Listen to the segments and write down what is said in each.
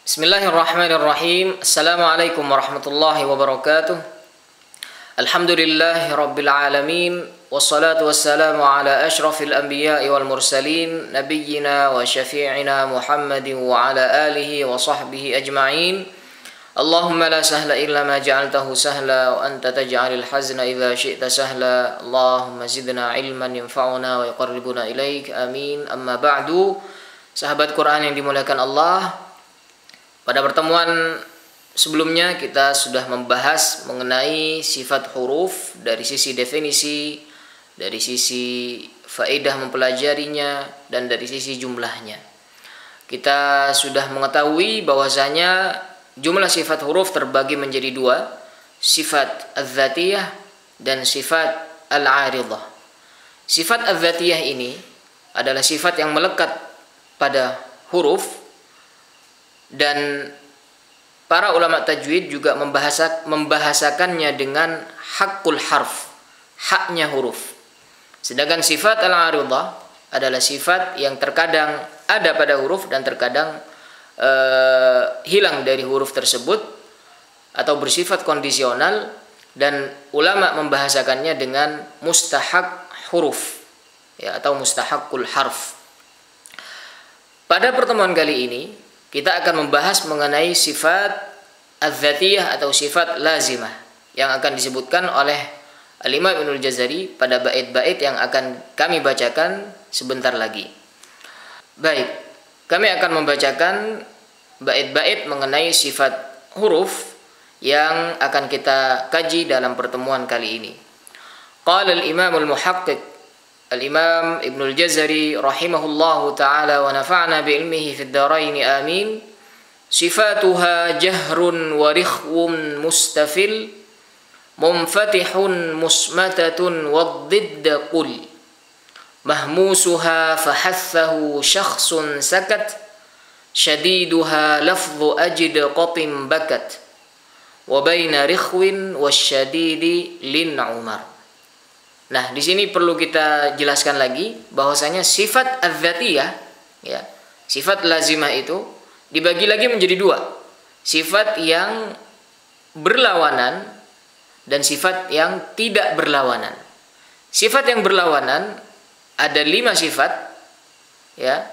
Bismillahirrahmanirrahim. Assalamualaikum warahmatullahi wabarakatuh. Alhamdulillahi rabbil alamin. Wassalatu wassalamu ala ashrafil anbiya'i wal mursalin. Nabiyyina wa syafi'ina Muhammadin wa ala alihi wa sahbihi ajma'in. Allahumma la sahla illa ma ja'altahu sahla wa anta taj'alil hazna idza syi'ta sahla. Allahumma zidna ilman yanfa'una wa yuqarribuna ilaik. Amin. Amma ba'du. Sahabat Quran yang dimuliakan Allah, pada pertemuan sebelumnya kita sudah membahas mengenai sifat huruf dari sisi definisi, dari sisi faedah mempelajarinya, dan dari sisi jumlahnya. Kita sudah mengetahui bahwasanya jumlah sifat huruf terbagi menjadi dua, sifat az-zatiyah dan sifat al-'aridah. Sifat az-zatiyah ini adalah sifat yang melekat pada huruf, dan para ulama tajwid juga membahasakannya dengan hakul harf, haknya huruf. Sedangkan sifat al-'aridah adalah sifat yang terkadang ada pada huruf dan terkadang hilang dari huruf tersebut atau bersifat kondisional, dan ulama membahasakannya dengan mustahak huruf, ya, atau mustahakul harf. Pada pertemuan kali ini kita akan membahas mengenai sifat az-zatiyah atau sifat lazimah yang akan disebutkan oleh Al-Imam Ibnul Jazari pada bait-bait yang akan kami bacakan sebentar lagi. Baik, kami akan membacakan bait-bait mengenai sifat huruf yang akan kita kaji dalam pertemuan kali ini. Qala al-Imam al-Muhaqqiq Al-Imam Ibnul Jazari rahimahullahu ta'ala wa nafa'na bi'ilmihi fid darain amin. Sifatuha jahrun wa rikhwun mustafil, munfatihun musmatatun waddidda qul, mahmusuha fahathahu syakhsun sakat, syadiduha lafdhu ajid qatim bakat, wa baina rikhwin wasyadidi lin umar. Nah, di sini perlu kita jelaskan lagi bahwasanya sifat az-zatiyah, ya, sifat lazimah itu dibagi lagi menjadi dua. Sifat yang berlawanan dan sifat yang tidak berlawanan. Sifat yang berlawanan ada 5 sifat, ya,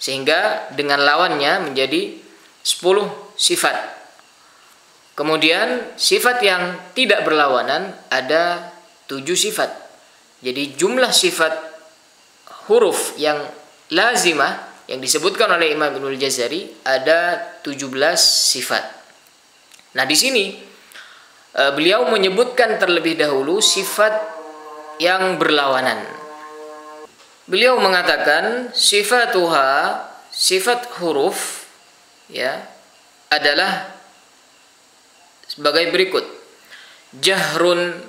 sehingga dengan lawannya menjadi 10 sifat. Kemudian sifat yang tidak berlawanan ada 7 sifat. Jadi jumlah sifat huruf yang lazimah yang disebutkan oleh Imam Ibnul Jazari ada 17 sifat. Nah, di sini beliau menyebutkan terlebih dahulu sifat yang berlawanan. Beliau mengatakan sifatuha, sifat huruf, ya, adalah sebagai berikut. Jahrun,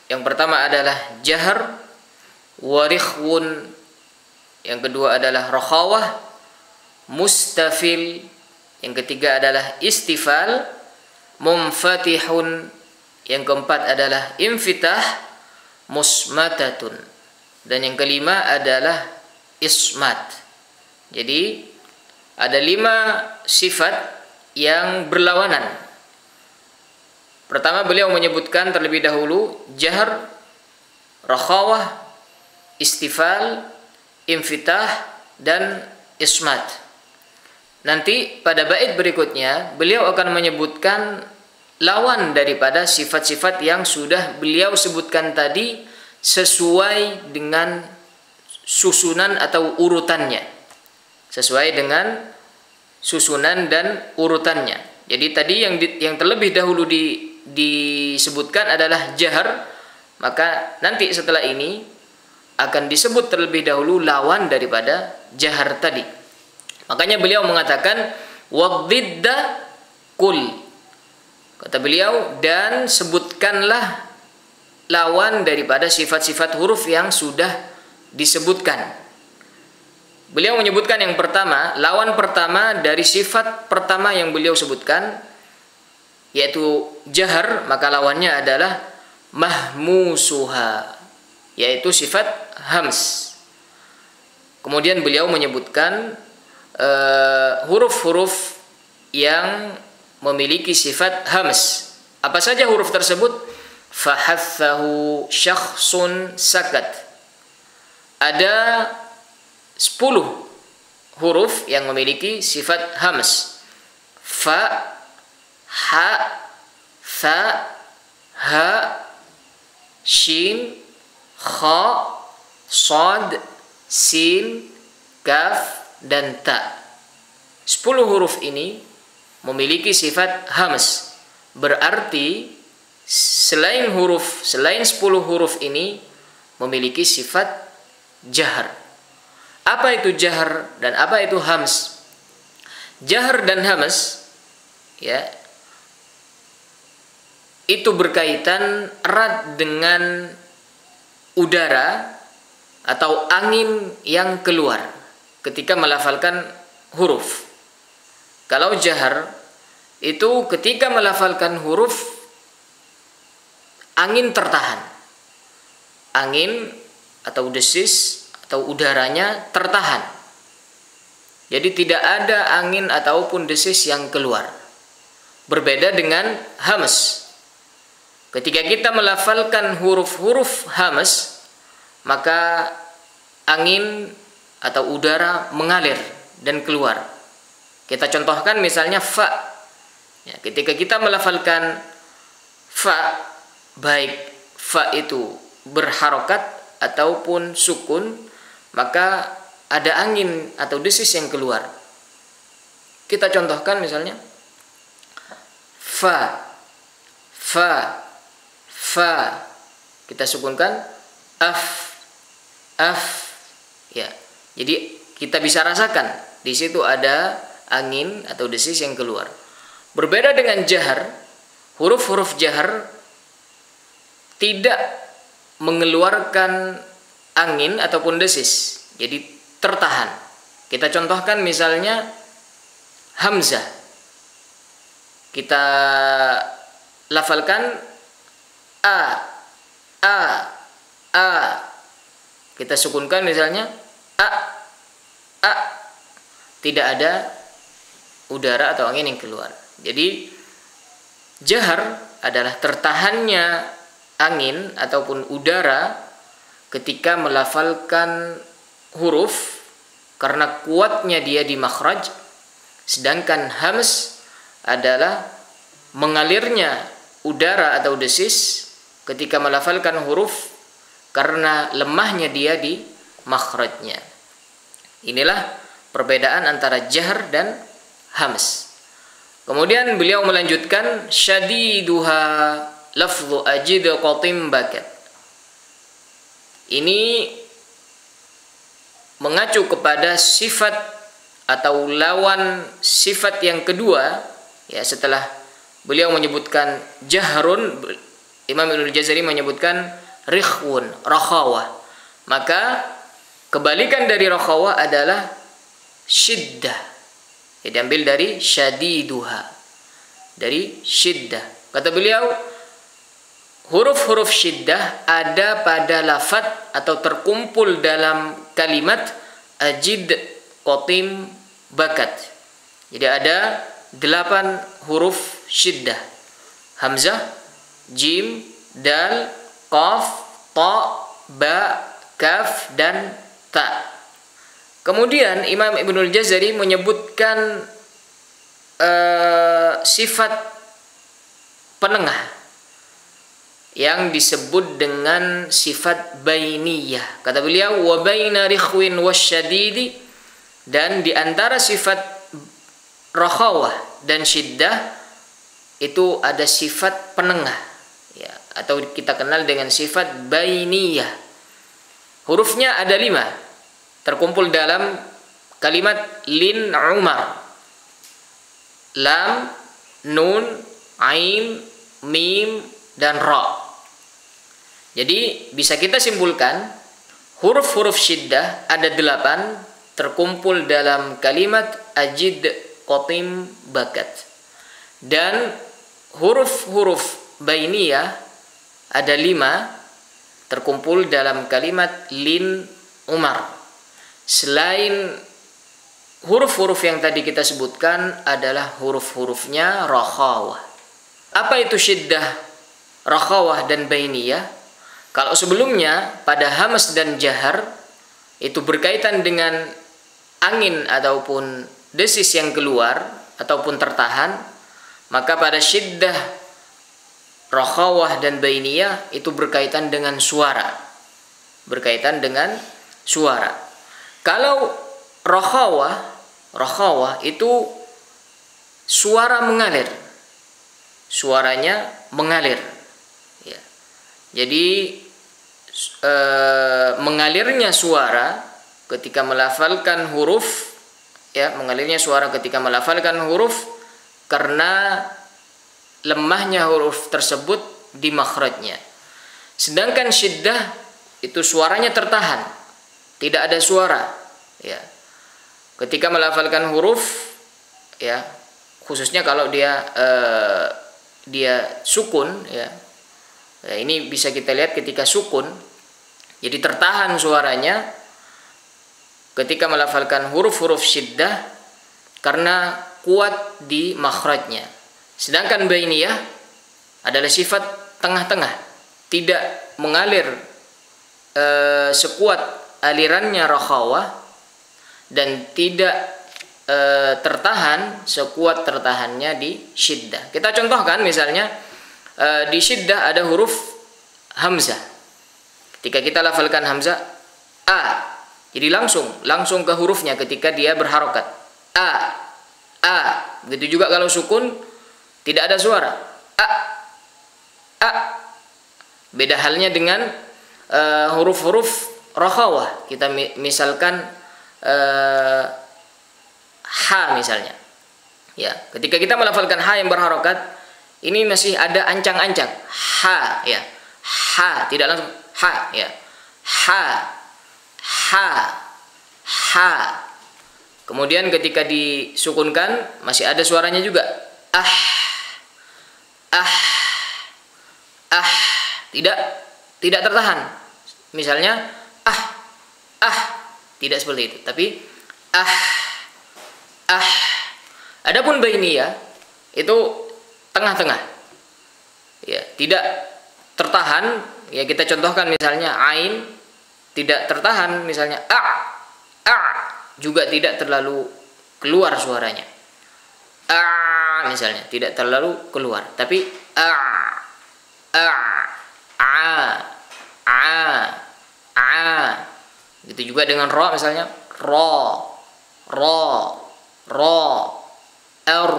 yang pertama adalah jahr, warikhwun, yang kedua adalah rakhawah, mustafil, yang ketiga adalah istifal, munfatihun, yang keempat adalah infitah, musmatatun, dan yang kelima adalah ismat. Jadi ada 5 sifat yang berlawanan. Pertama, beliau menyebutkan terlebih dahulu jahr, rakhawah, istifal, infitah, dan ismat. Nanti pada bait berikutnya beliau akan menyebutkan lawan daripada sifat-sifat yang sudah beliau sebutkan tadi sesuai dengan susunan atau urutannya. Sesuai dengan susunan dan urutannya. Jadi tadi yang terlebih dahulu disebutkan adalah jahr, maka nanti setelah ini akan disebut terlebih dahulu lawan daripada jahr tadi. Makanya beliau mengatakan waddidda qul. Kata beliau, dan sebutkanlah lawan daripada sifat-sifat huruf yang sudah disebutkan. Beliau menyebutkan yang pertama, lawan pertama dari sifat pertama yang beliau sebutkan, yaitu jahr, maka lawannya adalah mahmusuha, yaitu sifat hams. Kemudian beliau menyebutkan huruf-huruf yang memiliki sifat hams. Apa saja huruf tersebut? Fahathahu syakhsun sakat. Ada 10 huruf yang memiliki sifat hams. Fa, ha, tha, ha, shin, kha, sad, sin, kaf, dan ta. 10 huruf ini memiliki sifat hams. Berarti selain 10 huruf ini memiliki sifat jahar. Apa itu jahar dan apa itu hams? Jahar dan hams ya itu berkaitan erat dengan udara atau angin yang keluar ketika melafalkan huruf. Kalau jahar itu ketika melafalkan huruf angin tertahan. Angin atau desis atau udaranya tertahan. Jadi tidak ada angin ataupun desis yang keluar. Berbeda dengan hams. Ketika kita melafalkan huruf-huruf hams, maka angin atau udara mengalir dan keluar. Kita contohkan misalnya fa. Ya, ketika kita melafalkan fa, baik fa itu berharokat ataupun sukun, maka ada angin atau desis yang keluar. Kita contohkan misalnya fa, fa, fa. Kita sukunkan af, af. Ya, jadi kita bisa rasakan di situ ada angin atau desis yang keluar. Berbeda dengan jahar, huruf-huruf jahar tidak mengeluarkan angin ataupun desis, jadi tertahan. Kita contohkan misalnya hamzah. Kita lafalkan a, a, a. Kita sukunkan misalnya a, a. Tidak ada udara atau angin yang keluar. Jadi jahar adalah tertahannya angin ataupun udara ketika melafalkan huruf karena kuatnya dia di makhraj, sedangkan hams adalah mengalirnya udara atau desis ketika melafalkan huruf karena lemahnya dia di makhrajnya. Inilah perbedaan antara jahar dan hams. Kemudian beliau melanjutkan syadiduha lafdhu ajid qatim bakat. Ini mengacu kepada sifat atau lawan sifat yang kedua ya, setelah beliau menyebutkan jahrun, Imam Ibnul Jazari menyebutkan rikhwun, rakhawah. Maka kebalikan dari rakhawah adalah syiddah. Jadi diambil dari syadiduha, dari syiddah. Kata beliau, huruf-huruf syiddah ada pada lafadz atau terkumpul dalam kalimat ajid qatim bakat. Jadi ada 8 huruf syiddah. Hamzah, jim, dal, qaf, ta, ba, kaf, dan ta. Kemudian Imam Ibnul Jazari menyebutkan sifat penengah yang disebut dengan sifat bainiyah. Kata beliau, wa baina rikhwin wasyadidi, dan di antara sifat rakhawah dan syiddah itu ada sifat penengah ya, atau kita kenal dengan sifat bainiyah. Hurufnya ada 5 terkumpul dalam kalimat lin umar. Lam, nun, ain, mim, dan ra. Jadi bisa kita simpulkan huruf-huruf syiddah ada 8 terkumpul dalam kalimat ajid qatim bakat. Dan huruf-huruf bainiyah ada 5 terkumpul dalam kalimat lin umar. Selain huruf-huruf yang tadi kita sebutkan adalah huruf-hurufnya rakhawah. Apa itu syiddah, rakhawah, dan bainiyah? Kalau sebelumnya pada hamas dan jahar itu berkaitan dengan angin ataupun desis yang keluar ataupun tertahan, maka pada syiddah, rakhawah, dan bainiyah itu berkaitan dengan suara. Berkaitan dengan suara. Kalau rakhawah itu suara mengalir. Suaranya mengalir. Ya. Jadi mengalirnya suara ketika melafalkan huruf, ya, mengalirnya suara ketika melafalkan huruf karena lemahnya huruf tersebut di makhrajnya. Sedangkan syiddah itu suaranya tertahan, tidak ada suara, ya. Ketika melafalkan huruf, ya, khususnya kalau dia sukun, ya. Ya, ini bisa kita lihat ketika sukun, jadi tertahan suaranya ketika melafalkan huruf-huruf syiddah karena kuat di makhrajnya. Sedangkan bainiyah adalah sifat tengah-tengah, tidak mengalir sekuat alirannya rakhawah dan tidak tertahan sekuat tertahannya di syiddah. Kita contohkan misalnya di syiddah ada huruf hamzah. Ketika kita lafalkan hamzah a, jadi langsung ke hurufnya ketika dia berharokat a. Begitu juga kalau sukun tidak ada suara a. Beda halnya dengan huruf-huruf rakhawah. Kita misalkan ha misalnya. Ya, ketika kita melafalkan ha yang berharokat, ini masih ada ancang-ancang. Ha, ya. Ha, tidak langsung ha, ya. Ha. Kemudian ketika disukunkan masih ada suaranya juga. Ah. Tidak tertahan. Misalnya tidak seperti itu, tapi Adapun bainiyah itu tengah-tengah, ya, tidak tertahan. Ya, kita contohkan misalnya ain tidak tertahan, misalnya juga tidak terlalu keluar suaranya. Misalnya tidak terlalu keluar, tapi gitu juga dengan ro, misalnya ro, r.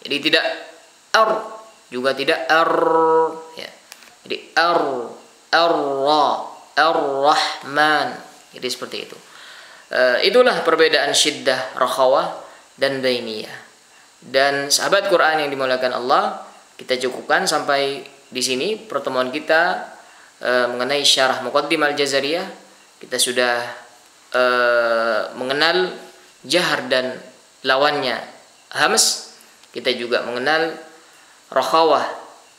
Jadi tidak r, juga tidak r, ya. Jadi ar-rahman. Jadi seperti itu. Itulah perbedaan syiddah, rakhawah, dan bainiyah. Dan sahabat Quran yang dimuliakan Allah, kita cukupkan sampai di sini pertemuan kita mengenai syarah Muqaddim Al-Jazariyah. Kita sudah mengenal jahar dan lawannya hams. Kita juga mengenal rakhawah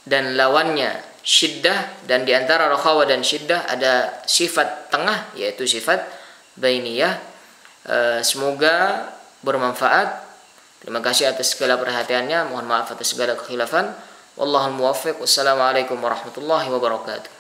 dan lawannya syiddah, dan di antara rakhawah dan syiddah ada sifat tengah, yaitu sifat bainiyah. Semoga bermanfaat. Terima kasih atas segala perhatiannya. Mohon maaf atas segala kekhilafan. Wallahul muwaffiq. Wassalamualaikum warahmatullahi wabarakatuh.